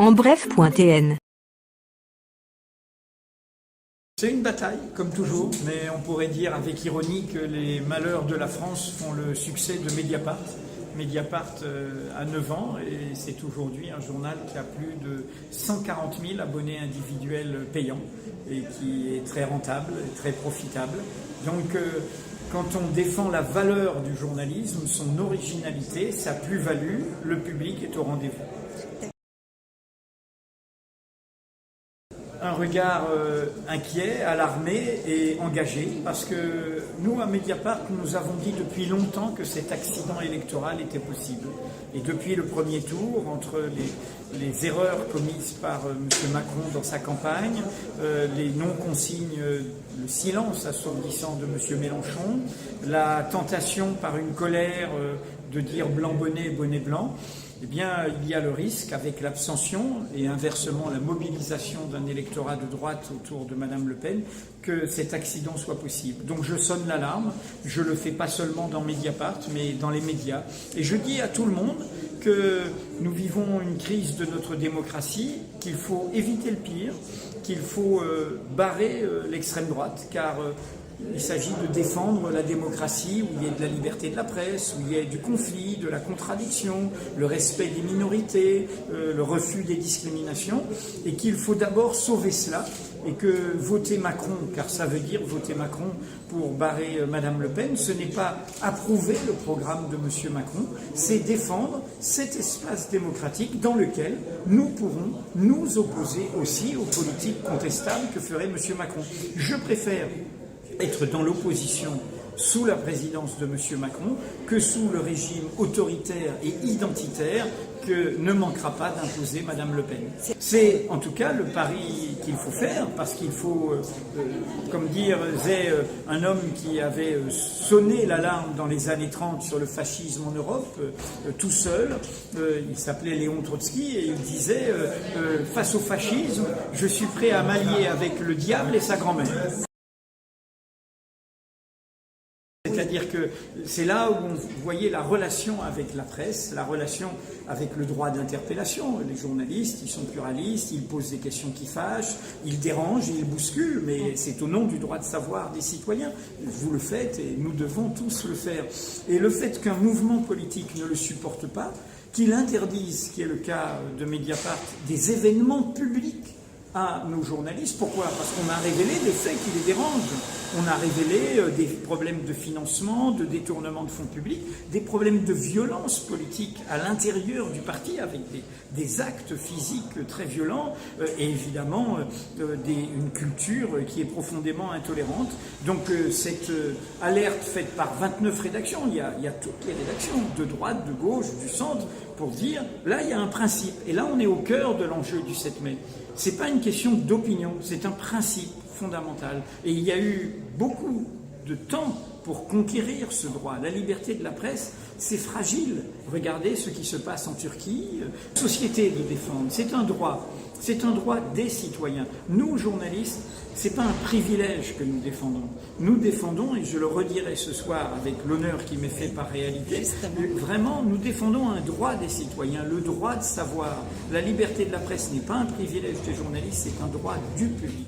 enbref.tn. C'est une bataille, comme toujours, mais on pourrait dire avec ironie que les malheurs de la France font le succès de Mediapart. Mediapart a 9 ans et c'est aujourd'hui un journal qui a plus de 140 000 abonnés individuels payants et qui est très rentable et très profitable. Donc quand on défend la valeur du journalisme, son originalité, sa plus-value, le public est au rendez-vous. Un regard inquiet, alarmé et engagé, parce que nous, à Mediapart, nous avons dit depuis longtemps que cet accident électoral était possible. Et depuis le premier tour, entre les erreurs commises par M. Macron dans sa campagne, les non-consignes, le silence assourdissant de M. Mélenchon, la tentation par une colère de dire blanc bonnet, bonnet blanc, eh bien, il y a le risque, avec l'abstention et inversement la mobilisation d'un électorat de droite autour de Mme Le Pen, que cet accident soit possible. Donc je sonne l'alarme, je le fais pas seulement dans Mediapart, mais dans les médias. Et je dis à tout le monde que nous vivons une crise de notre démocratie, qu'il faut éviter le pire, qu'il faut barrer l'extrême droite, car il s'agit de défendre la démocratie où il y a de la liberté de la presse, où il y a du conflit, de la contradiction, le respect des minorités, le refus des discriminations, et qu'il faut d'abord sauver cela, et que voter Macron, car ça veut dire voter Macron pour barrer Madame Le Pen, ce n'est pas approuver le programme de M. Macron, c'est défendre cet espace démocratique dans lequel nous pourrons nous opposer aussi aux politiques contestables que ferait M. Macron. Je préfère être dans l'opposition sous la présidence de M. Macron que sous le régime autoritaire et identitaire que ne manquera pas d'imposer Mme Le Pen. C'est en tout cas le pari qu'il faut faire, parce qu'il faut, comme disait un homme qui avait sonné l'alarme dans les années 30 sur le fascisme en Europe, tout seul, il s'appelait Léon Trotsky, et il disait face au fascisme, je suis prêt à m'allier avec le diable et sa grand-mère. C'est-à-dire que c'est là où vous voyez la relation avec la presse, la relation avec le droit d'interpellation. Les journalistes, ils sont pluralistes, ils posent des questions qui fâchent, ils dérangent, ils bousculent, mais c'est au nom du droit de savoir des citoyens. Vous le faites et nous devons tous le faire. Et le fait qu'un mouvement politique ne le supporte pas, qu'il interdise, ce qui est le cas de Mediapart, des événements publics à nos journalistes. Pourquoi? Parce qu'on a révélé des faits qui les dérangent. On a révélé des problèmes de financement, de détournement de fonds publics, des problèmes de violence politique à l'intérieur du parti, avec des actes physiques très violents et évidemment une culture qui est profondément intolérante. Donc cette alerte faite par 29 rédactions, il y a toutes les rédactions, de droite, de gauche, du centre, pour dire, là il y a un principe. Et là on est au cœur de l'enjeu du 7 mai. Ce n'est pas une question d'opinion, c'est un principe fondamental. Et il y a eu beaucoup de temps pour conquérir ce droit. La liberté de la presse, c'est fragile. Regardez ce qui se passe en Turquie. Société de défendre, c'est un droit. C'est un droit des citoyens. Nous, journalistes, ce n'est pas un privilège que nous défendons. Nous défendons, et je le redirai ce soir avec l'honneur qui m'est fait par réalité, vraiment, nous défendons un droit des citoyens, le droit de savoir. La liberté de la presse n'est pas un privilège des journalistes, c'est un droit du public.